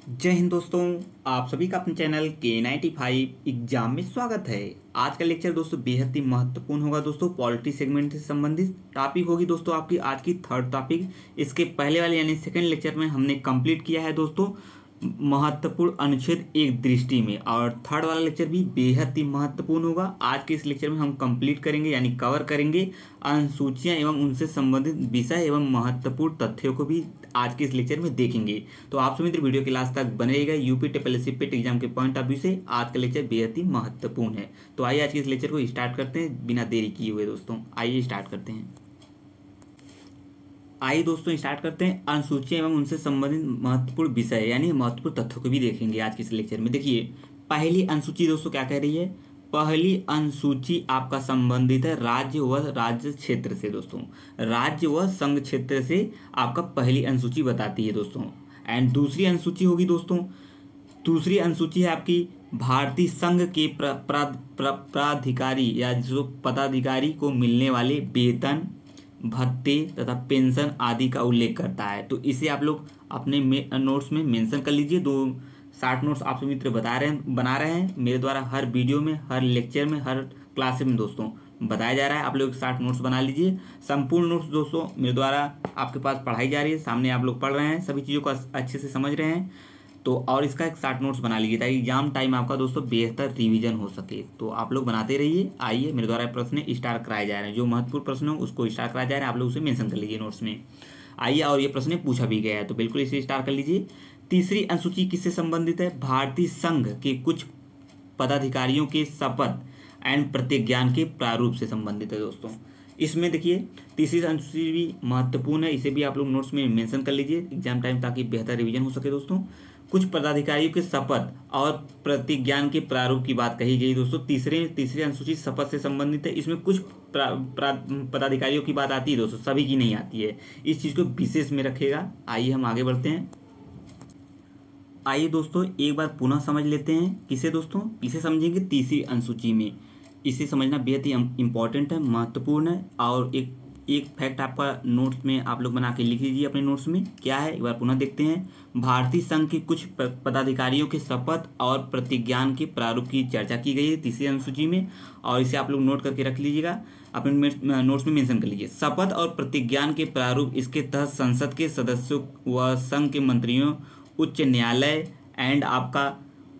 जय हिंद दोस्तों। आप सभी का अपने चैनल K95 एग्जाम में स्वागत है। आज का लेक्चर दोस्तों बेहद ही महत्वपूर्ण होगा दोस्तों। पॉलिटी सेगमेंट से संबंधित टॉपिक होगी दोस्तों आपकी आज की थर्ड टॉपिक। इसके पहले वाले यानी सेकंड लेक्चर में हमने कंप्लीट किया है दोस्तों महत्वपूर्ण अनुच्छेद एक दृष्टि में, और थर्ड वाला लेक्चर भी बेहद ही महत्वपूर्ण होगा। आज के इस लेक्चर में हम कंप्लीट करेंगे यानी कवर करेंगे अनुसूचियां एवं उनसे संबंधित विषय एवं महत्वपूर्ण तथ्यों को भी आज के इस लेक्चर में देखेंगे। तो आप सभी वीडियो के लास्ट तक बने रहिएगा। यूपी टीएसपीएससी पेट एग्जाम के पॉइंट ऑफ व्यू से आज का लेक्चर बेहद ही महत्वपूर्ण है। तो आइए आज के इस लेक्चर को स्टार्ट करते हैं बिना देरी किए हुए दोस्तों। आइए स्टार्ट करते हैं। आइए दोस्तों स्टार्ट करते हैं। अनुसूचियां एवं उनसे संबंधित महत्वपूर्ण विषय यानी महत्वपूर्ण तथ्यों को भी देखेंगे आज के इस लेक्चर में। देखिए पहली अनुसूची दोस्तों क्या कह रही है। पहली अनुसूची आपका संबंधित है राज्य व राज्य क्षेत्र से दोस्तों। राज्य व संघ क्षेत्र से आपका पहली अनुसूची बताती है दोस्तों। एंड दूसरी अनुसूची होगी दोस्तों, दूसरी अनुसूची है आपकी भारतीय संघ के प्राधिकारी या जो पदाधिकारी को मिलने वाले वेतन भत्ते तथा पेंशन आदि का उल्लेख करता है। तो इसे आप लोग अपने नोट्स में मेंशन कर लीजिए। दो 60 नोट्स आप सभी मित्र बना रहे हैं मेरे द्वारा। हर वीडियो में, हर लेक्चर में, हर क्लास में दोस्तों बताया जा रहा है। आप लोग 60 नोट्स बना लीजिए। संपूर्ण नोट्स दोस्तों मेरे द्वारा आपके पास पढ़ाई जा रही है, सामने आप लोग पढ़ रहे हैं, सभी चीज़ों को अच्छे से समझ रहे हैं। तो और इसका एक 60 नोट्स बना लीजिए ताकि एग्जाम टाइम आपका दोस्तों बेहतर रिवीजन हो सके। तो आप लोग बनाते रहिए। आइए मेरे द्वारा प्रश्न स्टार कराए जा रहे हैं, जो महत्वपूर्ण प्रश्न हो उसको स्टार कराया जा रहा है, आप लोग उसे मेंशन कर लीजिए नोट्स में। आइए, और ये प्रश्न पूछा भी गया है तो बिल्कुल इसे स्टार कर लीजिए। तीसरी अनुसूची किससे संबंधित है। भारतीय संघ के कुछ पदाधिकारियों के शपथ एंड प्रतिज्ञान के प्रारूप से संबंधित है दोस्तों। इसमें देखिए तीसरी अनुसूची भी महत्वपूर्ण है, इसे भी आप लोग नोट्स में मेंशन कर लीजिए एग्जाम टाइम ताकि बेहतर रिवीजन हो सके दोस्तों। कुछ पदाधिकारियों के शपथ और प्रतिज्ञान के प्रारूप की बात कही गई दोस्तों। तीसरी अनुसूची शपथ से संबंधित है। इसमें कुछ पदाधिकारियों की बात आती है दोस्तों, सभी की नहीं आती है। इस चीज़ को विशेष में रखेगा। आइए हम आगे बढ़ते हैं। आइए दोस्तों एक बार पुनः समझ लेते हैं। किसे दोस्तों, इसे समझेंगे तीसरी अनुसूची में। इसे समझना बेहद ही इम्पोर्टेंट है, महत्वपूर्ण है। और एक फैक्ट आपका नोट्स में आप लोग बना के लिख लीजिए अपने नोट्स में। क्या है एक बार पुनः देखते हैं। भारतीय संघ के कुछ पदाधिकारियों के शपथ और प्रतिज्ञान के प्रारूप की चर्चा की गई है तीसरी अनुसूची में, और इसे आप लोग नोट करके रख लीजिएगा, अपने नोट्स में मेंशन कर लीजिए। शपथ और प्रतिज्ञान के प्रारूप इसके तहत संसद के सदस्यों व संघ के मंत्रियों, उच्च न्यायालय एंड आपका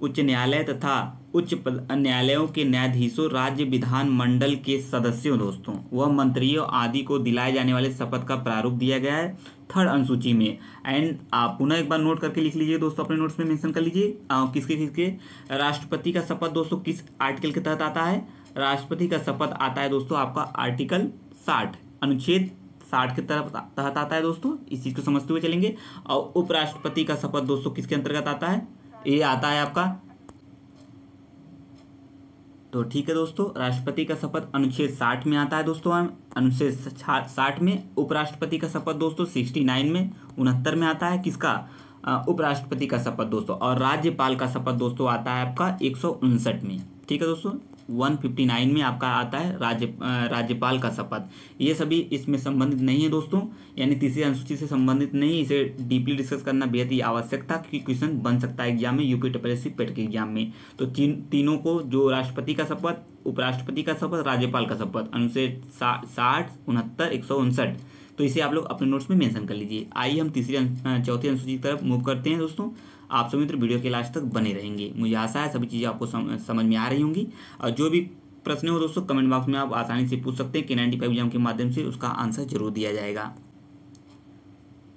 उच्च न्यायालय तथा उच्च न्यायालयों के न्यायाधीशों, राज्य विधान मंडल के सदस्यों दोस्तों व मंत्रियों आदि को दिलाए जाने वाले शपथ का प्रारूप दिया गया है थर्ड अनुसूची में। एंड आप पुनः एक बार नोट करके लिख लीजिए दोस्तों, अपने नोट्स में मेंशन कर लीजिए। किसके किसके राष्ट्रपति का शपथ दोस्तों किस आर्टिकल के तहत आता है। राष्ट्रपति का शपथ आता है दोस्तों आपका आर्टिकल 60 अनुच्छेद 60 के तहत आता है दोस्तों। इस चीज़ को समझते हुए चलेंगे। और उपराष्ट्रपति का शपथ दोस्तों किसके अंतर्गत आता है, ये आता है आपका, तो ठीक है दोस्तों, राष्ट्रपति का शपथ अनुच्छेद 60 में आता है दोस्तों। अनुच्छेद 60 में उपराष्ट्रपति का शपथ दोस्तों 69 में 69 में आता है किसका, उपराष्ट्रपति का शपथ दोस्तों। और राज्यपाल का शपथ दोस्तों आता है आपका 159 में। ठीक है दोस्तों, 159 में आपका आता है राज्यपाल का शपथ। ये सभी इसमें संबंधित नहीं है दोस्तों, यानी तीसरी अनुसूची से संबंधित नहीं। इसे डीपली डिस्कस करना बेहद ही आवश्यक था क्योंकि क्वेश्चन बन सकता है एग्जाम में, यूपी टीएसपीएससी पेट के एग्जाम में। तो तीनों को, जो राष्ट्रपति का शपथ, उपराष्ट्रपति का शपथ, राज्यपाल का शपथ, अनुच्छेद 60, 69, 159, तो इसे आप लोग अपने नोट्स में मेंशन कर लीजिए। आइए हम चौथी अनुसूची की तरफ मूव करते हैं दोस्तों। आप सभी मित्र वीडियो के लास्ट तक बने रहेंगे। मुझे आशा है सभी चीज़ें आपको समझ में आ रही होंगी। और जो भी प्रश्न हो दोस्तों कमेंट बॉक्स में आप आसानी से पूछ सकते हैं। K95 एग्जाम के माध्यम से उसका आंसर जरूर दिया जाएगा।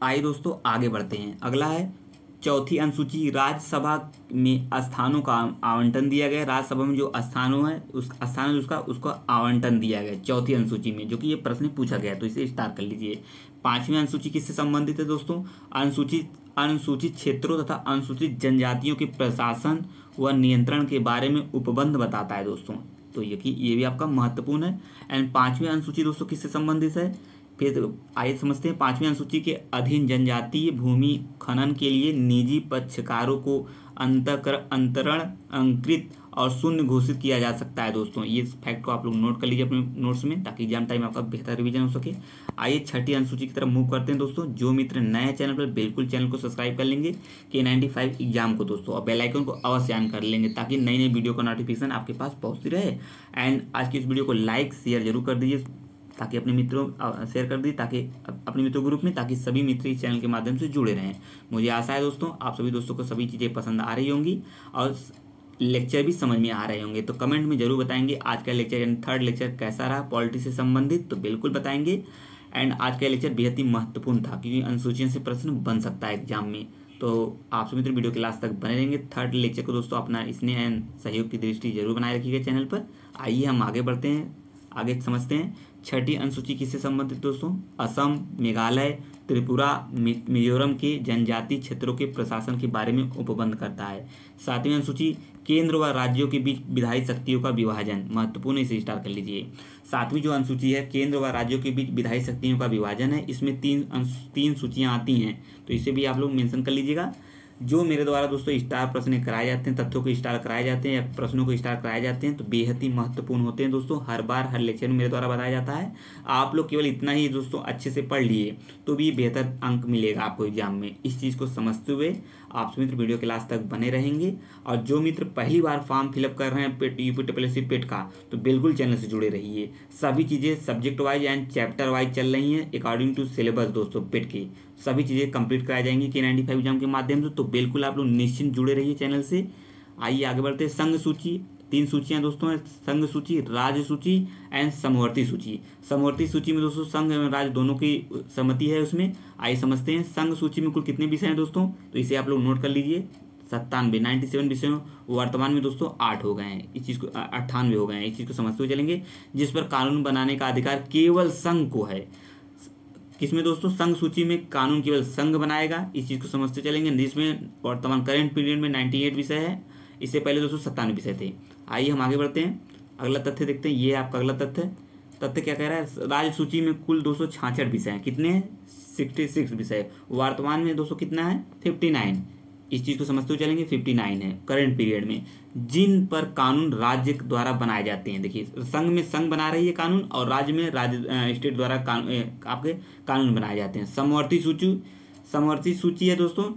आइए दोस्तों आगे बढ़ते हैं। अगला है चौथी अनुसूची। राज्यसभा में स्थानों का आवंटन दिया गया। राज्यसभा में जो स्थानों है उस स्थान उसको आवंटन दिया गया चौथी अनुसूची में, जो कि ये प्रश्न पूछा गया, तो इसे स्टार कर लीजिए। पांचवी अनुसूची किससे संबंधित है दोस्तों। अनुसूचित क्षेत्रों तथा अनुसूचित जनजातियों के प्रशासन व नियंत्रण के बारे में उपबंध बताता है दोस्तों। तो ये भी आपका महत्वपूर्ण है। एंड पांचवी अनुसूची दोस्तों किससे संबंधित है। फिर आइए समझते हैं। पांचवी अनुसूची के अधीन जनजातीय भूमि खनन के लिए निजी पक्षकारों को अंतरण अंकृत और शून्य घोषित किया जा सकता है दोस्तों। ये फैक्ट को आप लोग नोट कर लीजिए अपने नोट्स में, ताकि एग्जाम टाइम आपका बेहतर रिवीजन हो सके। आइए छठी अनुसूची की तरफ मूव करते हैं दोस्तों। जो मित्र नए चैनल पर, बिल्कुल चैनल को सब्सक्राइब कर लेंगे K95 एग्जाम को दोस्तों, और बेल आइकन को अवश्य ऑन कर लेंगे, ताकि नई नई वीडियो का नोटिफिकेशन आपके पास पहुंचती रहे। एंड आज की इस वीडियो को लाइक शेयर जरूर कर दीजिए, ताकि अपने मित्रों शेयर कर दी, ताकि अपने मित्रों ग्रुप में, ताकि सभी मित्र इस चैनल के माध्यम से जुड़े रहें। मुझे आशा है दोस्तों आप सभी दोस्तों को सभी चीज़ें पसंद आ रही होंगी और लेक्चर भी समझ में आ रहे होंगे। तो कमेंट में जरूर बताएंगे आज का लेक्चर यानी थर्ड लेक्चर कैसा रहा पॉलिटी से संबंधित, तो बिल्कुल बताएंगे। एंड आज का लेक्चर बेहद ही महत्वपूर्ण था, क्योंकि अनुसूचियों से प्रश्न बन सकता है एग्जाम में। तो आप सभी मित्र वीडियो के लास्ट तक बने रहेंगे। थर्ड लेक्चर को दोस्तों अपना स्नेह एंड सहयोग की दृष्टि जरूर बनाए रखिएगा चैनल पर। आइए हम आगे बढ़ते हैं, आगे समझते हैं छठी अनुसूची किससे संबंधित दोस्तों। असम, मेघालय, त्रिपुरा, मिजोरम के जनजातीय क्षेत्रों के प्रशासन के बारे में उपबंध करता है। सातवीं अनुसूची केंद्र व राज्यों के बीच विधायी शक्तियों का विभाजन, महत्वपूर्ण, इसे स्टार कर लीजिए। सातवीं जो अनुसूची है केंद्र व राज्यों के बीच विधायी शक्तियों का विभाजन है, इसमें तीन सूचियां आती हैं, तो इसे भी आप लोग मेंशन कर लीजिएगा। जो मेरे द्वारा दोस्तों स्टार प्रश्न कराए जाते हैं, तथ्यों को स्टार कराए जाते हैं या प्रश्नों को स्टार कराए जाते हैं, तो बेहद ही महत्वपूर्ण होते हैं दोस्तों। हर बार हर लेक्चर में मेरे द्वारा बताया जाता है। आप लोग केवल इतना ही दोस्तों अच्छे से पढ़ लिए तो भी बेहतर अंक मिलेगा आपको एग्जाम में। इस चीज़ को समझते हुए आप मित्र वीडियो के लास्ट तक बने रहेंगे। और जो मित्र पहली बार फॉर्म फिलअप कर रहे हैं पेट यूपी पेट का, तो बिल्कुल चैनल से जुड़े रहिए। सभी चीज़ें subject wise and chapter wise चल रही हैं अकॉर्डिंग टू सिलेबस दोस्तों। पेट की सभी चीज़ें कंप्लीट कराई जाएंगी K95 एग्जाम के माध्यम से, तो बिल्कुल आप लोग निश्चिंत जुड़े रहिए चैनल से। आइए आगे बढ़ते हैं। संघ सूची, तीन सूचियां दोस्तों हैं, संघ सूची, राज्य सूची एंड समवर्ती सूची। समवर्ती सूची में दोस्तों संघ एवं राज्य दोनों की सहमति है उसमें। आइए समझते हैं संघ सूची में कुल कितने विषय हैं दोस्तों, तो इसे आप लोग नोट कर लीजिए। 97 विषयों, वर्तमान में दोस्तों 8 हो गए हैं, इस चीज़ को 98 हो गए हैं, इस चीज़ को समझते हुए चलेंगे। जिस पर कानून बनाने का अधिकार केवल संघ को है। किसमें दोस्तों, संघ सूची में कानून केवल संघ बनाएगा, इस चीज़ को समझते चलेंगे। जिसमें वर्तमान करेंट पीरियड में 98 विषय है, इससे पहले दोस्तों 97 विषय थे। आइए हम आगे बढ़ते हैं, अगला तथ्य देखते हैं। ये आपका अगला तथ्य क्या कह रहा है, राज्य सूची में कुल 266 विषय हैं। कितने हैं, 66 विषय। वर्तमान में दोस्तों कितना है, 59। इस चीज़ को समझते हुए चलेंगे, 59 है करेंट पीरियड में, जिन पर कानून राज्य द्वारा बनाए जाते हैं। देखिए संघ में संघ बना रही है कानून, और राज्य में राज्य स्टेट द्वारा आपके कानून बनाए जाते हैं। समवर्ती सूची है दोस्तों।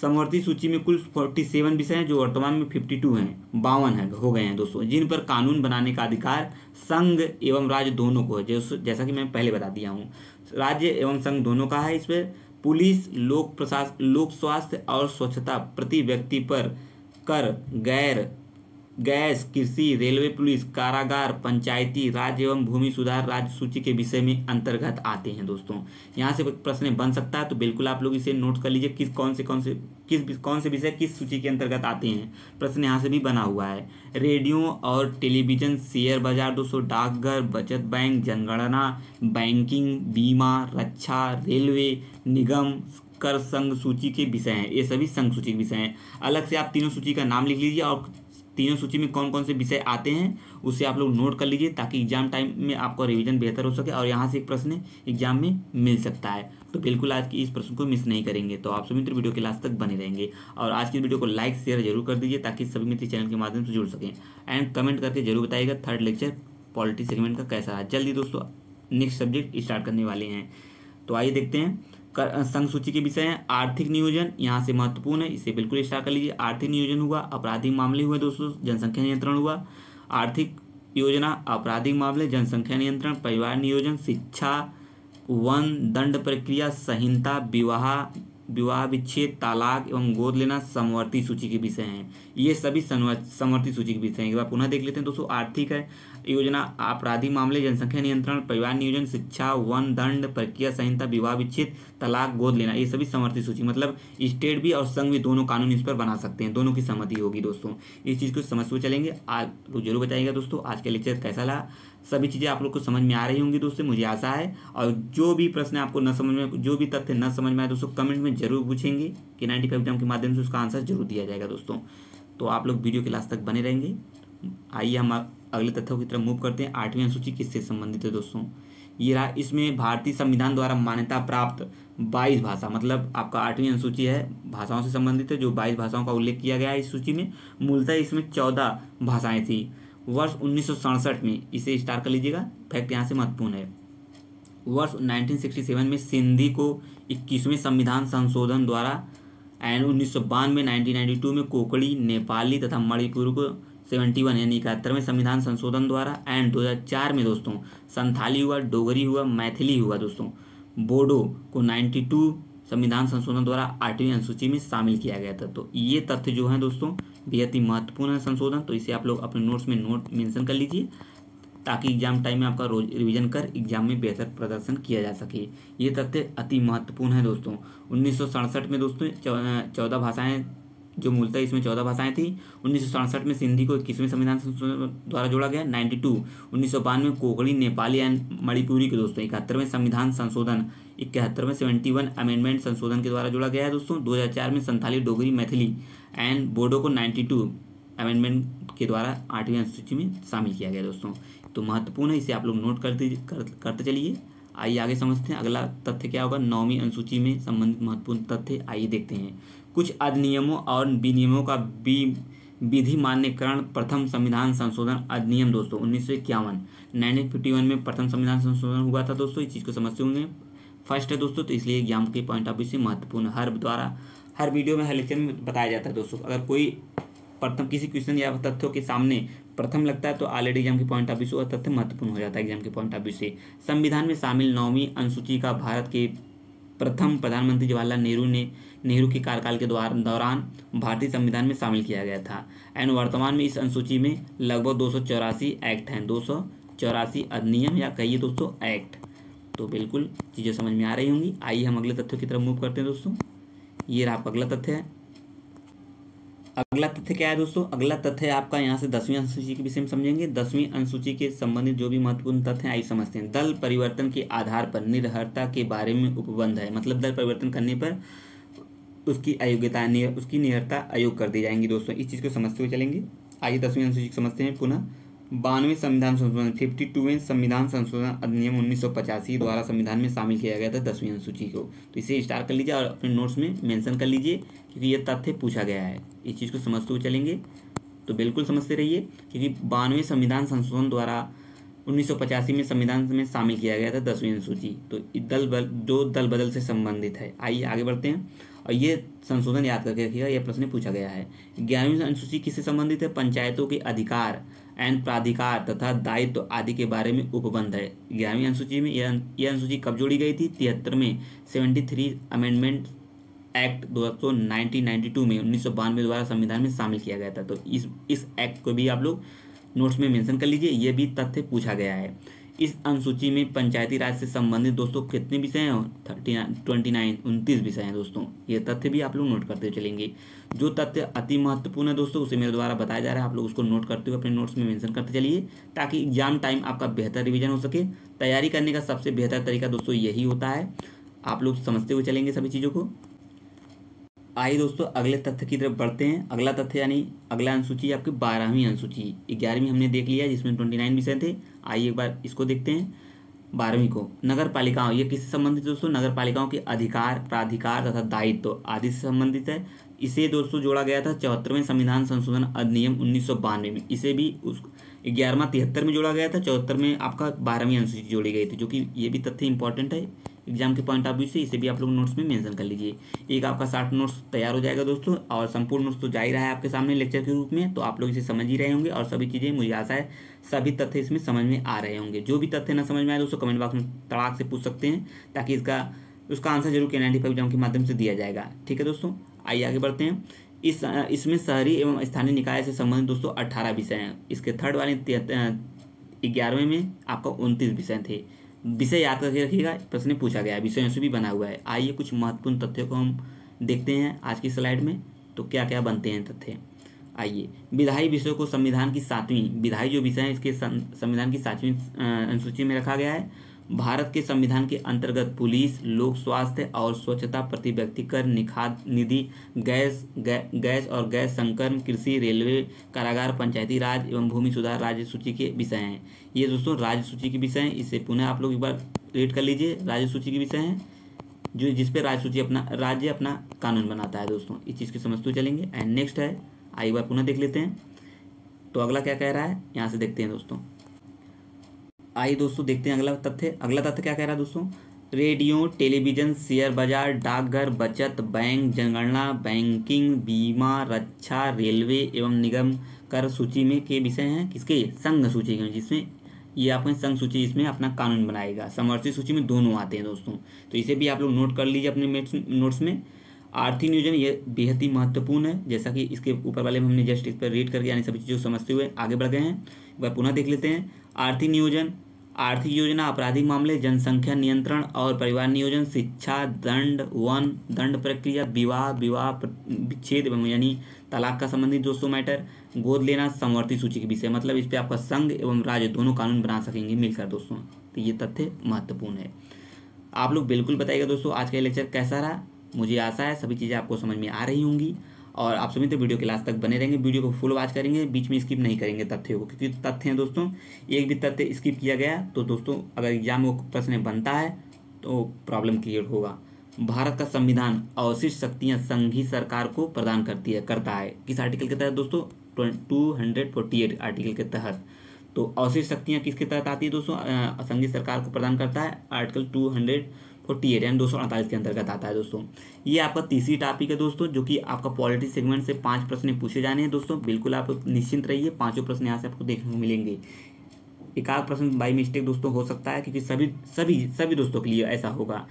समवर्ती सूची में कुल 47 विषय हैं, जो वर्तमान में 52 हैं, 52 हो गए हैं दोस्तों, जिन पर कानून बनाने का अधिकार संघ एवं राज्य दोनों को है। जैसा कि मैं पहले बता दिया हूँ, राज्य एवं संघ दोनों का है। इस पर पुलिस, लोक प्रशासन, लोक स्वास्थ्य और स्वच्छता, प्रति व्यक्ति पर कर, गैस, कृषि, रेलवे पुलिस, कारागार, पंचायती राज एवं भूमि सुधार राज्य सूची के विषय में अंतर्गत आते हैं दोस्तों। यहाँ से प्रश्न बन सकता है, तो बिल्कुल आप लोग इसे नोट कर लीजिए कौन से विषय किस सूची के अंतर्गत आते हैं। प्रश्न यहाँ से भी बना हुआ है। रेडियो और टेलीविजन, शेयर बाजार दोस्तों, डाकघर, बचत बैंक, जनगणना, बैंकिंग, बीमा, रक्षा, रेलवे, निगम, कर संघ सूची के विषय हैं। ये सभी संघ सूची के विषय हैं। अलग से आप तीनों सूची का नाम लिख लीजिए, और तीनों सूची में कौन कौन से विषय आते हैं उसे आप लोग नोट कर लीजिए, ताकि एग्जाम टाइम में आपका रिवीजन बेहतर हो सके और यहाँ से एक प्रश्न एग्जाम में मिल सकता है। तो बिल्कुल आज की इस प्रश्न को मिस नहीं करेंगे। तो आप सभी मित्र वीडियो के लास्ट तक बने रहेंगे, और आज की वीडियो को लाइक शेयर जरूर कर दीजिए, ताकि सभी मित्र चैनल के माध्यम से जुड़ सकें। एंड कमेंट करके जरूर बताइएगा थर्ड लेक्चर पॉलिटी सेगमेंट का कैसा है। जल्दी दोस्तों नेक्स्ट सब्जेक्ट स्टार्ट करने वाले हैं। तो आइए देखते हैं संघ सूची के विषय हैं। आर्थिक नियोजन यहाँ से महत्वपूर्ण है, इसे बिल्कुल स्टार्ट कर लीजिए। आर्थिक नियोजन हुआ, आपराधिक मामले हुए दोस्तों, जनसंख्या नियंत्रण हुआ। आर्थिक योजना, आपराधिक मामले, जनसंख्या नियंत्रण, परिवार नियोजन, शिक्षा, वन, दंड प्रक्रिया, संहिता, विवाह विच्छेद, तालाक एवं गोद लेना समवर्ती सूची के विषय हैं। ये सभी समवर्ती सूची के विषय हैं। एक बार पुनः देख लेते हैं दोस्तों। आर्थिक है, योजना, आपराधिक मामले, जनसंख्या नियंत्रण, परिवार नियोजन, शिक्षा, वन, दंड प्रक्रिया, संहिता, विवाह विच्छेद, तलाक, गोद लेना, ये सभी समवर्ती सूची, मतलब स्टेट भी और संघ भी दोनों कानून इस पर बना सकते हैं, दोनों की सहमति होगी दोस्तों। इस चीज़ को समझते हुए चलेंगे। आज लोग जरूर बताइएगा दोस्तों आज का लेक्चर कैसा लगा। सभी चीज़ें आप लोग को समझ में आ रही होंगी दोस्तों, मुझे आशा है। और जो भी प्रश्न आपको न समझ में, जो भी तथ्य न समझ में आए दोस्तों, कमेंट में जरूर पूछेंगे K95 एग्जाम के माध्यम से उसका आंसर जरूर दिया जाएगा दोस्तों। तो आप लोग वीडियो के लास्ट तक बने रहेंगे। आइए हम अगले तथ्यों की तरफ मूव करते हैं। 8वीं अनुसूची किससे संबंधित है दोस्तों। ये रहा। इसमें भारतीय संविधान द्वारा मान्यता प्राप्त 22 भाषा, मतलब आपका 8वीं अनुसूची है, भाषाओं से संबंधित है, जो 22 भाषाओं का उल्लेख किया गया है इस सूची में। मूलतः इसमें 14 भाषाएं थी। वर्ष 1967 में, इसे स्टार कर लीजिएगा, फैक्ट यहाँ से महत्वपूर्ण है। वर्ष 1967 में सिंधी को 21वें संविधान संशोधन द्वारा एंड 1992 1992 में कोंकणी, नेपाली तथा मणिपुर को 71 यानी 71वें संविधान संशोधन द्वारा एंड 2004 में दोस्तों संथाली हुआ, डोगरी हुआ, मैथिली हुआ दोस्तों, बोडो को 92 संविधान संशोधन द्वारा 8वीं अनुसूची में शामिल किया गया था। तो ये तथ्य जो है दोस्तों बेहद ही महत्वपूर्ण है संशोधन, तो इसे आप लोग अपने नोट्स में मेंशन कर लीजिए, ताकि एग्जाम टाइम में आपका रोज रिवीजन कर एग्जाम में बेहतर प्रदर्शन किया जा सके। ये तथ्य अति महत्वपूर्ण है दोस्तों। 1967 में दोस्तों 14 भाषाएं, जो मूलतः इसमें 14 भाषाएं थी। 1967 में सिंधी को 21वें संविधान संशोधन द्वारा जोड़ा गया। 1992 में कोंकणी, नेपाली एंड मणिपुरी को दोस्तों 71वें संविधान संशोधन 71वें 71 अमेंडमेंट संशोधन के द्वारा जोड़ा गया है दोस्तों। 2004 में संथाली, डोगरी, मैथिली एंड बोडो को 92 अमेंडमेंट के द्वारा 8वीं अनुसूची में शामिल किया गया दोस्तों। तो महत्वपूर्ण है, इसे आप लोग नोट करते चलिए। आइए आगे समझते हैं अगला तथ्य क्या होगा 9वीं अनुसूची में संबंधित महत्वपूर्ण तथ्य। आइए देखते हैं। कुछ अधिनियमों और विनियमों का विधि मान्यकरण प्रथम संविधान संशोधन अधिनियम दोस्तों 1951 1951 में प्रथम संविधान संशोधन हुआ था दोस्तों। इस चीज़ को समझते होंगे, फर्स्ट है दोस्तों, तो इसलिए एग्जाम के पॉइंट ऑफ व्यू से महत्वपूर्ण। हर वीडियो में, हर लेक्चर में बताया जाता है दोस्तों। अगर कोई प्रथम किसी क्वेश्चन या तथ्यों के सामने प्रथम लगता है तो ऑलरेडी एग्जाम के पॉइंट ऑफ व्यू से वह तथ्य महत्वपूर्ण हो जाता है एग्जाम के पॉइंट ऑफ व्यू से। संविधान में शामिल 9वीं अनुसूची का भारत के प्रथम प्रधानमंत्री जवाहरलाल नेहरू के कार्यकाल के दौरान भारतीय संविधान में शामिल किया गया था। एंड वर्तमान में इस अनुसूची में लगभग 284 एक्ट हैं, 284 अधिनियम या कहिए दोस्तों एक्ट। तो बिल्कुल चीज़ें समझ में आ रही होंगी। आइए हम अगले तथ्यों की तरफ मूव करते हैं दोस्तों। ये रहा आपका अगला तथ्य है। अगला तथ्य क्या है दोस्तों? अगला तथ्य है आपका, यहाँ से 10वीं अनुसूची के विषय में समझेंगे। 10वीं अनुसूची के संबंधित जो भी महत्वपूर्ण तथ्य हैं आइए समझते हैं। दल परिवर्तन के आधार पर निरर्हता के बारे में उपबंध है, मतलब दल परिवर्तन करने पर उसकी अयोग्यता, उसकी निरर्हता अयोग कर दी जाएंगी दोस्तों। इस चीज़ को समझते हुए चलेंगे। आइए 10वीं अनुसूची को समझते हैं पुनः। 92वें संविधान संशोधन 52वें संविधान संशोधन अधिनियम 1985 द्वारा संविधान में शामिल किया गया था 10वीं अनुसूची को। तो इसे स्टार कर लीजिए और अपने नोट्स में मेंशन कर लीजिए, क्योंकि ये तथ्य पूछा गया है। इस चीज़ को समझते हुए चलेंगे, तो बिल्कुल समझते रहिए, क्योंकि 92वें संविधान संशोधन द्वारा 1985 में संविधान में शामिल किया गया था 10वीं अनुसूची। तो दल बदल से संबंधित है। आइए आगे बढ़ते हैं और ये संशोधन याद करके रखिएगा, यह प्रश्न पूछा गया है। 11वीं अनुसूची किससे संबंधित है? पंचायतों के अधिकार एंड प्राधिकार तथा दायित्व आदि के बारे में उपबंध है। 11वीं अनुसूची में यह अनुसूची कब जोड़ी गई थी? 73 में 73 अमेंडमेंट एक्ट 1992 में 1992 द्वारा संविधान में शामिल किया गया था। तो इस एक्ट को भी आप लोग नोट्स में मेंशन कर लीजिए, ये भी तथ्य पूछा गया है। इस अनुसूची में पंचायती राज से संबंधित दोस्तों कितने विषय हैं? 29 विषय हैं दोस्तों। ये तथ्य भी आप लोग नोट करते हुए चलेंगे। जो तथ्य अति महत्वपूर्ण है दोस्तों उसे मेरे द्वारा बताया जा रहा है, आप लोग उसको नोट करते हुए अपने नोट्स में मेंशन करते चलिए, ताकि एग्जाम टाइम आपका बेहतर रिवीजन हो सके। तैयारी करने का सबसे बेहतर तरीका दोस्तों यही होता है। आप लोग समझते हुए चलेंगे सभी चीज़ों को। आइए दोस्तों अगले तथ्य की तरफ बढ़ते हैं। अगला तथ्य यानी अगला अनुसूची आपकी 12वीं अनुसूची। 11वीं हमने देख लिया जिसमें 29 विषय थे। आइए एक बार इसको देखते हैं 12वीं को। नगर पालिकाओं, ये किससे संबंधित दोस्तों? नगर पालिकाओं के अधिकार, प्राधिकार तथा दायित्व आदि से संबंधित है। इसे दोस्तों जोड़ा गया था 74वें संविधान संशोधन अधिनियम 1992 में। इसे भी 11वां 73 में जोड़ा गया था, 74 में आपका 12वीं अनुसूची जोड़ी गई थी, जो कि ये भी तथ्य इंपॉर्टेंट है एग्जाम के पॉइंट ऑफ व्यू से। इसे भी आप लोग नोट्स में मेंशन कर लीजिए। एक आपका 60 नोट्स तैयार हो जाएगा दोस्तों, और संपूर्ण नोट्स तो जा ही रहा है आपके सामने लेक्चर के रूप में, तो आप लोग इसे समझ ही रहे होंगे। और सभी चीज़ें मुझे आशा है सभी तथ्य इसमें समझ में आ रहे होंगे। जो भी तथ्य ना समझ में आए दोस्तों कमेंट बॉक्स में तड़ाक से पूछ सकते हैं, ताकि उसका आंसर जरूर K95 एग्जाम के माध्यम से दिया जाएगा। ठीक है दोस्तों, आइए आगे बढ़ते हैं। इसमें शहरी एवं स्थानीय निकाय से संबंधित दोस्तों 18 विषय हैं। इसके थर्ड वाले 11वें में आपका 29 विषय थे। विषय याद करके रखिएगा, प्रश्न पूछा गया है, विषयों से भी बना हुआ है। आइए कुछ महत्वपूर्ण तथ्यों को हम देखते हैं आज की स्लाइड में, तो क्या क्या बनते हैं तथ्य। आइए, विधायी विषयों को संविधान की 7वीं, विधायी जो विषय है इसके संविधान की 7वीं अनुसूची में रखा गया है। भारत के संविधान के अंतर्गत पुलिस, लोक स्वास्थ्य और स्वच्छता, प्रति व्यक्ति कर, खाद्य निधि, गैस और गैस संकर्म, कृषि, रेलवे, कारागार, पंचायती राज एवं भूमि सुधार राज्य सूची के विषय हैं। ये दोस्तों राज्य सूची के विषय हैं। इसे पुनः आप लोग एक बार रीड कर लीजिए। राज्य सूची के विषय हैं जो जिसपे राज्य अपना कानून बनाता है दोस्तों। इस चीज़ की समझते हुए चलेंगे। एंड नेक्स्ट है, एक बार पुनः देख लेते हैं। तो अगला क्या कह रहा है, यहाँ से देखते हैं दोस्तों। आइए दोस्तों देखते हैं अगला तथ्य क्या कह रहा है दोस्तों। रेडियो, टेलीविजन, शेयर बाजार, डाकघर, बचत बैंक, जनगणना, बैंकिंग, बीमा, रक्षा, रेलवे एवं निगम कर सूची में के विषय हैं किसके, संघ सूची के, जिसमें ये आपने संघ सूची इसमें अपना कानून बनाएगा। समवर्ती सूची में दोनों आते हैं दोस्तों, तो इसे भी आप लोग नोट कर लीजिए अपने नोट्स में। आर्थिक नियोजन ये बेहद ही महत्वपूर्ण है, जैसा कि इसके ऊपर वाले में हमने जस्ट इस पर रीड करके यानी सभी चीज़ों को समझते हुए आगे बढ़ गए हैं। एक बार पुनः देख लेते हैं। आर्थिक नियोजन, आर्थिक योजना, आपराधिक मामले, जनसंख्या नियंत्रण और परिवार नियोजन, शिक्षा, दंड, वन, दंड प्रक्रिया, विवाह विच्छेद एवं यानी तलाक का संबंधित दोस्तों मैटर, गोद लेना, समवर्ती सूची के विषय, मतलब इस पे आपका संघ एवं राज्य दोनों कानून बना सकेंगे मिलकर दोस्तों। तो ये तथ्य महत्वपूर्ण है। आप लोग बिल्कुल बताइएगा दोस्तों आज का लेक्चर कैसा रहा। मुझे आशा है सभी चीज़ें आपको समझ में आ रही होंगी और आप सभी तो वीडियो के लास्ट तक बने रहेंगे, वीडियो को फुल वॉच करेंगे, बीच में स्किप नहीं करेंगे तथ्यों को, क्योंकि तथ्य हैं दोस्तों, एक भी तथ्य स्किप किया गया तो दोस्तों अगर एग्जाम में प्रश्न बनता है तो प्रॉब्लम क्रिएट होगा। भारत का संविधान अवशिष्ट शक्तियाँ संघीय सरकार को प्रदान करता है किस आर्टिकल के तहत दोस्तों, 248 आर्टिकल के तहत। तो अवशिष्ट शक्तियाँ किसके तहत आती है दोस्तों, संघीय सरकार को प्रदान करता है आर्टिकल 248 यानी 248 के अंतर्गत आता है दोस्तों। ये आपका तीसरी टॉपिक है दोस्तों, जो कि आपका पॉलिटी सेगमेंट से 5 प्रश्न पूछे जाने हैं दोस्तों। बिल्कुल आप निश्चिंत रहिए, 5 प्रश्न यहाँ से आपको देखने को मिलेंगे। एक आध प्रश्न बाई मिस्टेक दोस्तों हो सकता है, क्योंकि सभी दोस्तों के लिए ऐसा होगा,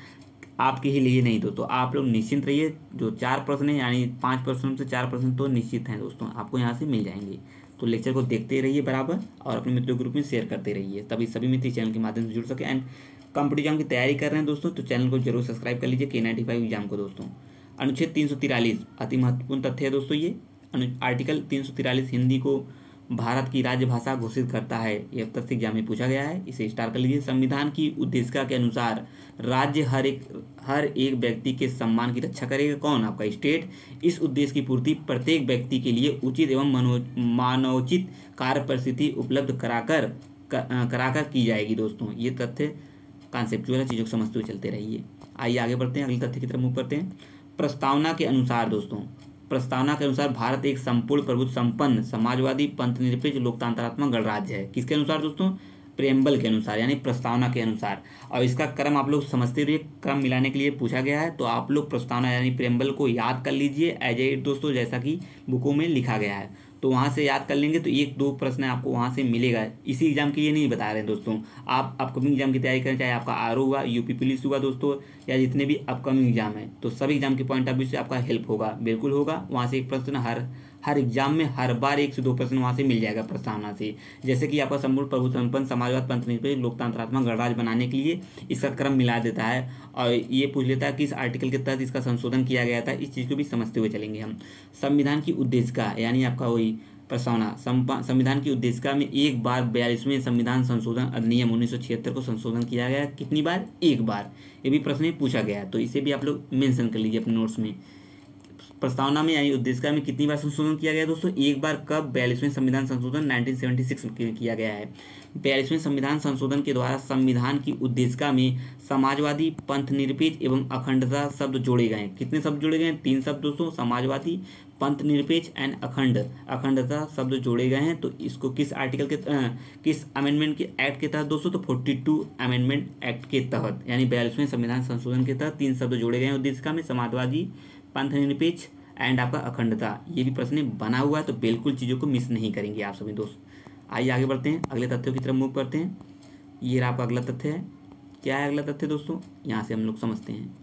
आपके ही लिए नहीं दोस्तों। आप लोग निश्चिंत रहिए, जो 4 प्रश्न है यानी 5 प्रश्नों से 4 प्रश्न तो निश्चित हैं दोस्तों, आपको यहाँ से मिल जाएंगे। तो लेक्चर को देखते रहिए बराबर और अपने मित्रों ग्रुप में शेयर करते रहिए, तभी सभी मित्र चैनल के माध्यम से जुड़ सके। एंड कॉम्पिटिटिव एग्जाम की तैयारी कर रहे हैं दोस्तों तो चैनल को जरूर सब्सक्राइब कर लीजिए K95 एग्जाम को दोस्तों। अनुच्छेद 343 अति महत्वपूर्ण तथ्य है दोस्तों। ये आर्टिकल 343 हिंदी को भारत की राज्य भाषा घोषित करता है। यह तथ्य एग्जाम में पूछा गया है, इसे स्टार कर लीजिए। संविधान की उद्देशिका के अनुसार राज्य हर एक व्यक्ति के सम्मान की रक्षा करेगा। कौन, आपका स्टेट। इस उद्देश्य की पूर्ति प्रत्येक व्यक्ति के लिए उचित एवं मानवोचित कार्य परिस्थिति उपलब्ध कराकर की जाएगी दोस्तों। ये तथ्य कॉन्सेप्चुअल चीज़ों को समझते हुए चलते रहिए। आइए आगे बढ़ते हैं, अगले तथ्य की तरफ मूव करते हैं। प्रस्तावना के अनुसार भारत एक संपूर्ण प्रभुत्व संपन्न समाजवादी पंथनिरपेक्ष लोकतंत्रात्मक गणराज्य है। किसके अनुसार दोस्तों, प्रेम्बल के अनुसार यानी प्रस्तावना के अनुसार। और इसका क्रम आप लोग समझते रहिए, क्रम मिलाने के लिए पूछा गया है, तो आप लोग प्रस्तावना यानी प्रेम्बल को याद कर लीजिए एज ए दोस्तों, जैसा कि बुकों में लिखा गया है। तो वहाँ से याद कर लेंगे तो 1-2 प्रश्न आपको वहाँ से मिलेगा। इसी एग्जाम के लिए नहीं बता रहे हैं दोस्तों, आप अपकमिंग एग्जाम की तैयारी करें, चाहे आपका आरओ हुआ, यूपी पुलिस हुआ दोस्तों, या जितने भी अपकमिंग एग्जाम है, तो सभी एग्जाम के पॉइंट ऑफ व्यू से आपका हेल्प होगा, बिल्कुल होगा। वहाँ से एक प्रश्न हर एग्जाम में हर बार 1 से 2 प्रश्न वहाँ से मिल जाएगा प्रस्तावना से। जैसे कि आपका संपूर्ण प्रभुत्व संपन्न समाजवाद पंथनिरपेक्ष लोकतंत्रात्मक गणराज्य बनाने के लिए इसका क्रम मिला देता है और ये पूछ लेता है कि इस आर्टिकल के तहत इसका संशोधन किया गया था। इस चीज़ को भी समझते हुए चलेंगे हम। संविधान की उद्देशिका यानी आपका वही प्रस्तावना, संविधान की उद्देशिका में एक बार 42वें संविधान संशोधन अधिनियम 1976 को संशोधन किया गया। कितनी बार, एक बार। ये भी प्रश्न में पूछा गया, तो इसे भी आप लोग मेंशन कर लीजिए अपने नोट्स में। प्रस्तावना में यानी उद्देशिका में कितनी बार संशोधन किया गया दोस्तों, एक बार। कब, 42वें संविधान संशोधन 1976 में किया गया है। 42वें संविधान संशोधन के द्वारा संविधान की उद्देशिका में समाजवादी पंथनिरपेक्ष एवं अखंडता शब्द जोड़े गए। कितने शब्द जोड़े गए, 3 शब्द दोस्तों, समाजवादी, पंथनिरपेक्ष एंड अखंडता शब्द जोड़े गए हैं। तो इसको किस आर्टिकल के किस अमेंडमेंट के एक्ट के तहत दोस्तों, तो 42 अमेंडमेंट एक्ट के तहत यानी 42वें संविधान संशोधन के तहत 3 शब्द जोड़े गए हैं उद्देशिका में, समाजवादी, पंथनिरपेक्ष एंड आपका अखंडता। ये भी प्रश्न बना हुआ है, तो बिल्कुल चीज़ों को मिस नहीं करेंगे आप सभी दोस्त। आइए आगे बढ़ते हैं, अगले तथ्यों की तरफ मूव करते हैं। ये आपका अगला तथ्य है। क्या है अगला तथ्य दोस्तों, यहाँ से हम लोग समझते हैं।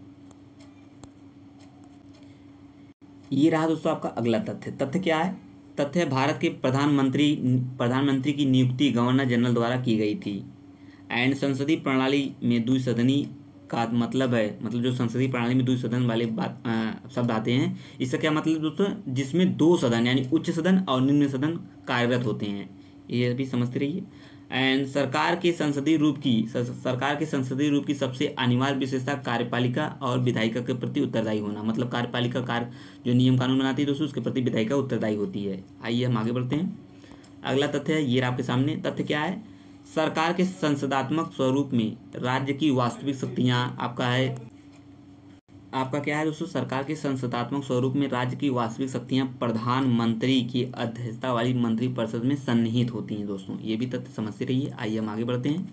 ये रहा दोस्तों आपका अगला तथ्य। तथ्य क्या है, तथ्य भारत के प्रधानमंत्री की नियुक्ति गवर्नर जनरल द्वारा की गई थी। एंड संसदीय प्रणाली में द्विसदनी का मतलब है, मतलब जो संसदीय प्रणाली में द्विसदन वाले शब्द आते हैं, इसका क्या मतलब दोस्तों, जिसमें 2 सदन यानी उच्च सदन और निम्न सदन कार्यरत होते हैं। ये भी समझते रहिए। एंड सरकार के संसदीय रूप की सबसे अनिवार्य विशेषता कार्यपालिका और विधायिका के प्रति उत्तरदायी होना। मतलब कार्यपालिका कार्य जो नियम कानून बनाती है दोस्तों, उसके प्रति विधायिका उत्तरदायी होती है। आइए हम आगे बढ़ते हैं। अगला तथ्य है, ये आपके सामने तथ्य क्या है, सरकार के संसदात्मक स्वरूप में राज्य की वास्तविक शक्तियां आपका क्या है दोस्तों, सरकार के संसदात्मक स्वरूप में राज्य की वास्तविक शक्तियां प्रधानमंत्री की अध्यक्षता वाली मंत्रिपरिषद में सन्निहित होती हैं दोस्तों। ये भी तथ्य समझते रहिए। आइए हम आगे बढ़ते हैं।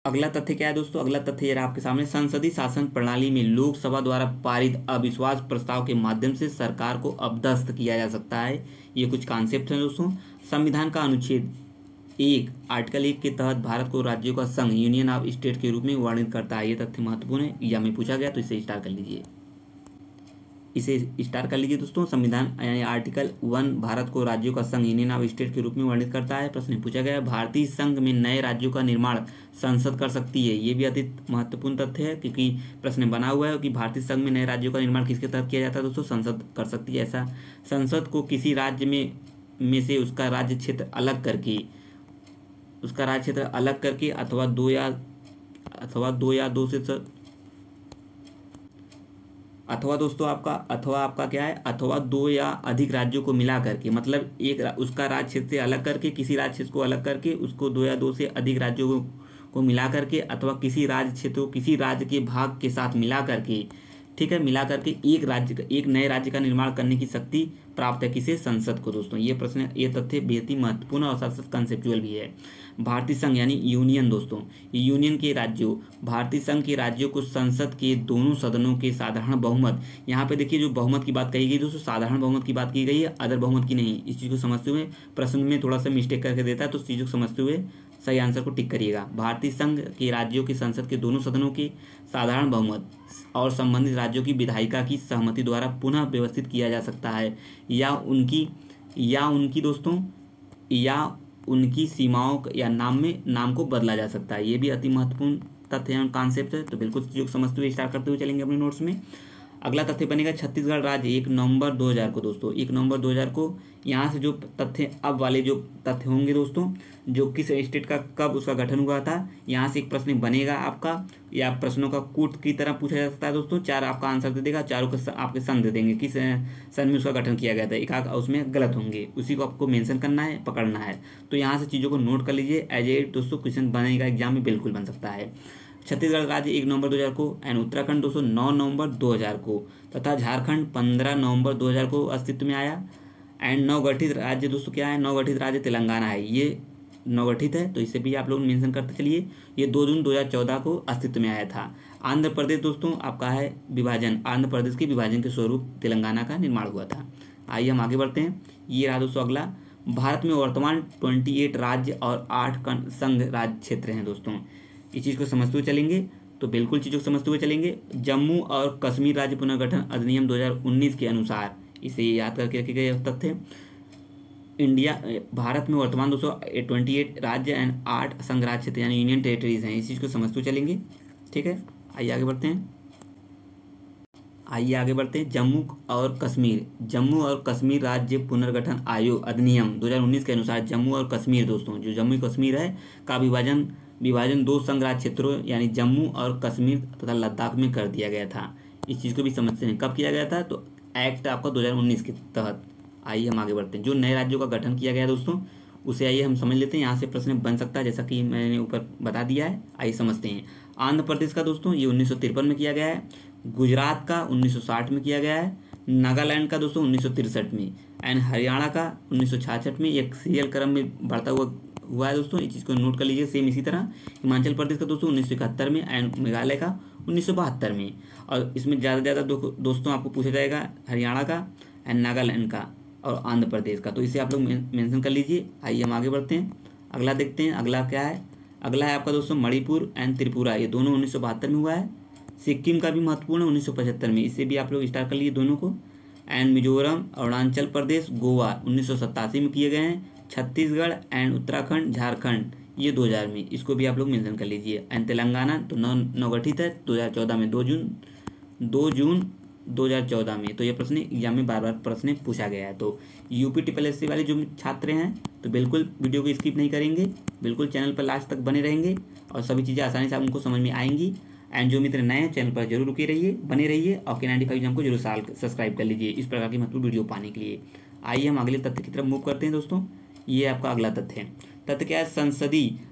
अगला तथ्य क्या है दोस्तों, अगला तथ्य ये रहा आपके सामने, संसदीय शासन प्रणाली में लोकसभा द्वारा पारित अविश्वास प्रस्ताव के माध्यम से सरकार को अपदस्थ किया जा सकता है। ये कुछ कॉन्सेप्ट हैं दोस्तों। संविधान का अनुच्छेद 1 आर्टिकल 1 के तहत भारत को राज्यों का संघ यूनियन ऑफ स्टेट के रूप में वर्णित करता है। ये तथ्य महत्वपूर्ण है, या में पूछा गया तो इसे स्टार कर लीजिए, दोस्तों। संविधान यानी आर्टिकल 1 भारत को राज्यों का संघ यूनियन ऑफ स्टेट के रूप में वर्णित करता है। प्रश्न पूछा गया, भारतीय संघ में नए राज्यों का निर्माण संसद कर सकती है। ये भी अति महत्वपूर्ण तथ्य है, क्योंकि प्रश्न बना हुआ है कि भारतीय संघ में नए राज्यों का निर्माण किसके तहत किया जाता है दोस्तों, संसद कर सकती है ऐसा। संसद को किसी राज्य में से उसका राज्य क्षेत्र अलग करके अथवा दो या दो या अधिक राज्यों को मिला करके, मतलब उसका राज्य क्षेत्र से अलग करके, किसी राज्य क्षेत्र को अलग करके, उसको दो से अधिक राज्यों को मिला करके, अथवा किसी राज्य क्षेत्र को किसी राज्य के भाग के साथ मिला करके, ठीक है, मिला करके एक नए राज्य का निर्माण करने की शक्ति प्राप्त है किसे, संसद को दोस्तों। ये तथ्य बेहद ही महत्वपूर्ण और साथ साथ कंसेप्चुअल भी है। भारतीय संघ यानी यूनियन दोस्तों, यूनियन के राज्यों, भारतीय संघ के राज्यों को संसद के दोनों सदनों के साधारण बहुमत, यहाँ पे देखिए जो बहुमत की बात कही गई दोस्तों, साधारण बहुमत की बात की गई है, अदर बहुमत की नहीं। इस चीज़ को समझते हुए प्रश्न में थोड़ा सा मिस्टेक करके देता है, तो इस चीज़ को समझते हुए सही आंसर को टिक करिएगा। भारतीय संघ के राज्यों की संसद के दोनों सदनों के साधारण बहुमत और संबंधित राज्यों की विधायिका की सहमति द्वारा पुनः व्यवस्थित किया जा सकता है, या उनकी सीमाओं या नाम को बदला जा सकता है। ये भी अति महत्वपूर्ण तथ्य है, कॉन्सेप्ट है, तो बिल्कुल चीज़ों को समझते हुए स्टार्ट करते हुए चलेंगे अपने नोट्स में। अगला तथ्य बनेगा छत्तीसगढ़ राज्य 1 नवंबर 2000 को दोस्तों, 1 नवंबर 2000 को, यहाँ से जो तथ्य अब वाले जो तथ्य होंगे दोस्तों, जो किस स्टेट का कब उसका गठन हुआ था, यहाँ से एक प्रश्न बनेगा आपका, या प्रश्नों का कूट की तरह पूछा जा सकता है दोस्तों। 4 आपका आंसर दे देगा, चारों के आपके सन दे देंगे, किस सन में उसका गठन किया गया था, एक उसमें गलत होंगे, उसी को आपको मेंशन करना है, पकड़ना है। तो यहाँ से चीज़ों को नोट कर लीजिए, एज ए दोस्तों क्वेश्चन बनेगा एग्जाम में, बिल्कुल बन सकता है। छत्तीसगढ़ राज्य 1 नवंबर 2000 को, एंड उत्तराखंड दोस्तों 9 नवंबर 2000 को, तथा झारखंड 15 नवंबर 2000 को अस्तित्व में आया। एंड नवगठित राज्य दोस्तों क्या है, नवगठित राज्य तेलंगाना है, ये नवगठित है, तो इसे भी आप लोग मेंशन करते चलिए। ये 2 जून 2014 को अस्तित्व में आया था। आंध्र प्रदेश दोस्तों आपका है विभाजन, आंध्र प्रदेश के विभाजन के स्वरूप तेलंगाना का निर्माण हुआ था। आइए हम आगे बढ़ते हैं। ये रहा दोस्तों अगला, भारत में वर्तमान 28 राज्य और 8 संघ राज्य क्षेत्र हैं दोस्तों। इस चीज़ को समझते हुए चलेंगे, तो बिल्कुल चीज़ों को समझते हुए चलेंगे। जम्मू और कश्मीर राज्य पुनर्गठन अधिनियम 2019 के अनुसार, इसे याद करके रखिएगा तथ्य, भारत में वर्तमान दोस्तों 28 राज्य एंड 8 संघ राज्य क्षेत्र यानी यूनियन टेरिटरीज हैं। इस चीज़ को समझते हुए चलेंगे, ठीक है। आइए आगे बढ़ते हैं। जम्मू और कश्मीर राज्य पुनर्गठन आयोग अधिनियम 2019 के अनुसार जम्मू और कश्मीर दोस्तों, जो जम्मू कश्मीर है का विभाजन 2 संघ राज्य क्षेत्रों यानी जम्मू और कश्मीर तथा लद्दाख में कर दिया गया था। इस चीज़ को भी समझते हैं, कब किया गया था, तो एक्ट आपका 2019 के तहत। आइए हम आगे बढ़ते हैं। जो नए राज्यों का गठन किया गया दोस्तों, उसे आइए हम समझ लेते हैं। यहाँ से प्रश्न बन सकता है, जैसा कि मैंने ऊपर बता दिया है। आइए समझते हैं। आंध्र प्रदेश का दोस्तों ये 1953 में किया गया है, गुजरात का 1960 में किया गया है, नागालैंड का दोस्तों 1963 में, एंड हरियाणा का 1966 में। एक सीरियल क्रम में बढ़ता हुआ है दोस्तों, इस चीज़ को नोट कर लीजिए। सेम इसी तरह हिमाचल प्रदेश का दोस्तों 1971 में, एंड मेघालय का 1972 में। और इसमें ज़्यादा दोस्तों आपको पूछा जाएगा हरियाणा का एंड नागालैंड का और आंध्र प्रदेश का, तो इसे आप लोग मेंशन कर लीजिए। आइए हम आगे बढ़ते हैं। अगला देखते हैं, अगला क्या है। अगला है आपका दोस्तों मणिपुर एंड त्रिपुरा, ये दोनों 1972 में हुआ है। सिक्किम का भी महत्वपूर्ण है 1975 में, इसे भी आप लोग स्टार्ट कर लीजिए दोनों को। एंड मिजोरम, अरुणाचल प्रदेश, गोवा 1987 में किए गए हैं। छत्तीसगढ़ एंड उत्तराखंड, झारखंड ये 2000 में, इसको भी आप लोग मेंशन कर लीजिए। एंड तेलंगाना तो नवगठित है 2014 में, 2 जून 2014 में। तो ये प्रश्न एग्जाम में बार बार प्रश्न पूछा गया है। तो यूपी ट्रिपल एस सी वाले जो छात्र हैं तो बिल्कुल वीडियो को स्किप नहीं करेंगे, बिल्कुल चैनल पर लास्ट तक बने रहेंगे और सभी चीज़ें आसानी से उनको समझ में आएंगी। एंड जो मित्र नए हैं चैनल पर जरूर रुके रहिए, बने रहिए और K95 एग्जाम को जरूर सब्सक्राइब कर लीजिए इस प्रकार की महत्वपूर्ण वीडियो पाने के लिए। आइए हम अगले तथ्य की तरफ मूव करते हैं दोस्तों। ये आपका अगला तथ्य है। तथ्य क्या है?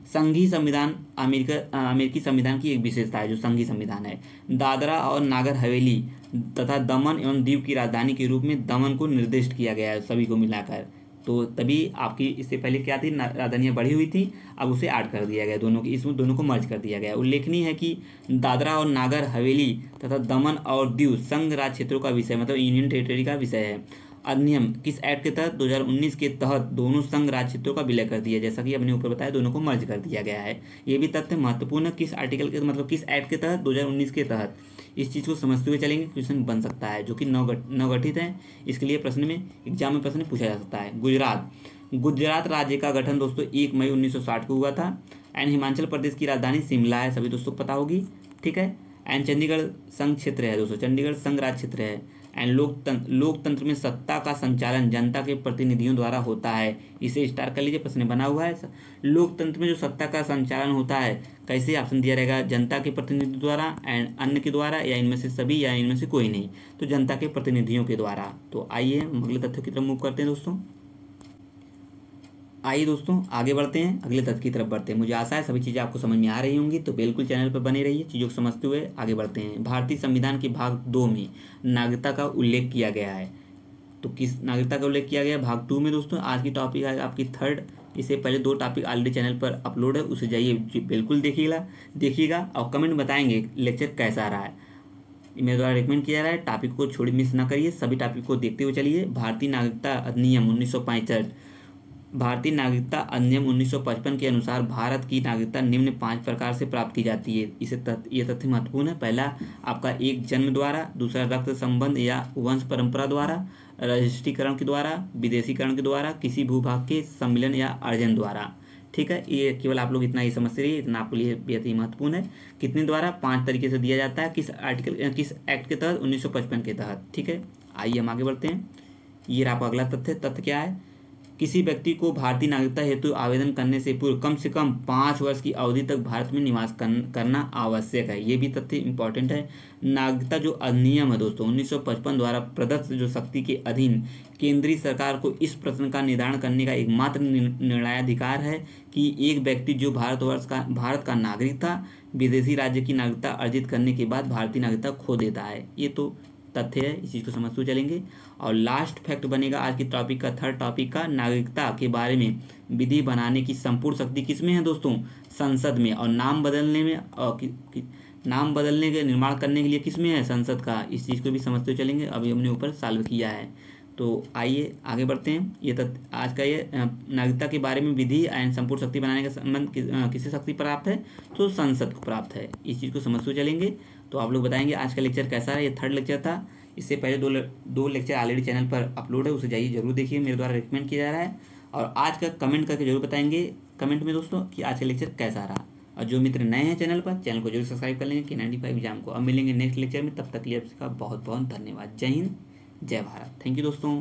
संघीय संविधान अमेरिकी संविधान की एक विशेषता है जो संघीय संविधान है। दादरा और नागर हवेली तथा दमन एवं दीव की राजधानी के रूप में दमन को निर्दिष्ट किया गया है सभी को मिलाकर। तो तभी आपकी इससे पहले क्या थी, राजधानियाँ बढ़ी हुई थी, अब उसे ऐड कर दिया गया, दोनों की इसमें दोनों को मर्ज कर दिया गया। उल्लेखनीय है कि दादरा और नागर हवेली तथा दमन और दीव संघ राज्य क्षेत्रों का विषय मतलब यूनियन टेरिटरी का विषय है। अधिनियम किस एक्ट के तहत? 2019 के तहत दोनों संघ राज्य क्षेत्रों का विलय कर दिया, जैसा कि अपने ऊपर बताया दोनों को मर्ज कर दिया गया है। ये भी तथ्य महत्वपूर्ण है। किस आर्टिकल के मतलब किस एक्ट के तहत? 2019 के तहत। इस चीज़ को समझते हुए चलेंगे, क्वेश्चन बन सकता है जो कि नवगठित है। इसके लिए प्रश्न में एग्जाम में प्रश्न पूछा जा सकता है। गुजरात राज्य का गठन दोस्तों 1 मई 1960 को हुआ था। एंड हिमाचल प्रदेश की राजधानी शिमला है, सभी दोस्तों को पता होगी, ठीक है। एंड चंडीगढ़ संघ क्षेत्र है दोस्तों, चंडीगढ़ संघ राज्य क्षेत्र है। एंड लोकतंत्र में सत्ता का संचालन जनता के प्रतिनिधियों द्वारा होता है। इसे स्टार कर लीजिए, प्रश्न बना हुआ है। लोकतंत्र में जो सत्ता का संचालन होता है कैसे? ऑप्शन दिया रहेगा, जनता के प्रतिनिधि द्वारा एंड अन्य के द्वारा या इनमें से सभी या इनमें से कोई नहीं, तो जनता के प्रतिनिधियों के द्वारा। तो आइए हम अगले तथ्यों की तरफ मूव करते हैं दोस्तों। आइए दोस्तों आगे बढ़ते हैं, अगले तथ्य की तरफ बढ़ते हैं। मुझे आशा है सभी चीज़ें आपको समझ में आ रही होंगी, तो बिल्कुल चैनल पर बने रहिए, चीज़ों को समझते हुए आगे बढ़ते हैं। भारतीय संविधान के भाग 2 में नागरिकता का उल्लेख किया गया है। तो किस नागरिकता का उल्लेख किया गया है? भाग 2 में दोस्तों। आज की टॉपिक है आपकी 3rd। इससे पहले 2 टॉपिक ऑलरेडी चैनल पर अपलोड है, उसे जाइए बिल्कुल देखिएगा और कमेंट बताएंगे लेक्चर कैसा रहा है। मेरे द्वारा रिकमेंड किया रहा है, टॉपिक को छोड़ मिस ना करिए, सभी टॉपिक को देखते हुए चलिए। भारतीय नागरिकता अधिनियम 1965। भारतीय नागरिकता अधिनियम 1955 के अनुसार भारत की नागरिकता निम्न 5 प्रकार से प्राप्त की जाती है। ये तथ्य महत्वपूर्ण है। पहला आपका एक जन्म द्वारा, दूसरा रक्त संबंध या वंश परंपरा द्वारा, रजिस्ट्रीकरण के द्वारा, विदेशीकरण के द्वारा, किसी भूभाग के सम्मिलन या अर्जन द्वारा। ठीक है, ये केवल आप लोग इतना ही समझते रहिए, इतना आपके लिए बेहद ही महत्वपूर्ण है। कितने द्वारा? 5 तरीके से दिया जाता है। किस किस एक्ट के तहत? 1955 के तहत। ठीक है, आइए हम आगे बढ़ते हैं। ये आपका अगला तथ्य क्या है? किसी व्यक्ति को भारतीय नागरिकता हेतु आवेदन करने से पूर्व कम से कम 5 वर्ष की अवधि तक भारत में निवास करना आवश्यक है। ये भी तथ्य इंपॉर्टेंट है। नागरिकता जो अधिनियम है दोस्तों 1955 द्वारा प्रदत्त जो शक्ति के अधीन केंद्रीय सरकार को इस प्रश्न का निर्धारण करने का एकमात्र निर्णयाधिकार है कि एक व्यक्ति जो भारत का नागरिक था विदेशी राज्य की नागरिकता अर्जित करने के बाद भारतीय नागरिकता खो देता है। ये तो तथ्य है, इस चीज़ को समझते चलेंगे। और लास्ट फैक्ट बनेगा आज की टॉपिक का, 3rd टॉपिक का, नागरिकता के बारे में विधि बनाने की संपूर्ण शक्ति किसमें है दोस्तों? संसद में। और नाम बदलने में और नाम बदलने के निर्माण करने के लिए किसमें है? संसद का। इस चीज़ को भी समझते चलेंगे, अभी हमने ऊपर सॉल्व किया है। तो आइए आगे बढ़ते हैं। ये आज का ये नागरिकता के बारे में विधि एंड संपूर्ण शक्ति बनाने का संबंध किससे शक्ति प्राप्त है? तो संसद को प्राप्त है। इस चीज़ को समझते चलेंगे। तो आप लोग बताएंगे आज का लेक्चर कैसा है। ये 3rd लेक्चर था। इससे पहले दो लेक्चर ऑलरेडी चैनल पर अपलोड है, उसे जाइए जरूर देखिए, मेरे द्वारा रिकमेंड किया जा रहा है। और आज का कमेंट करके जरूर बताएंगे कमेंट में दोस्तों कि आज का लेक्चर कैसा रहा। और जो मित्र नए हैं चैनल पर, चैनल को जरूर सब्सक्राइब कर लेंगे K95 एग्जाम को। अब मिलेंगे नेक्स्ट लेक्चर में, तब तक के लिए आपका बहुत बहुत धन्यवाद। जय हिंद, जय भारत। थैंक यू दोस्तों।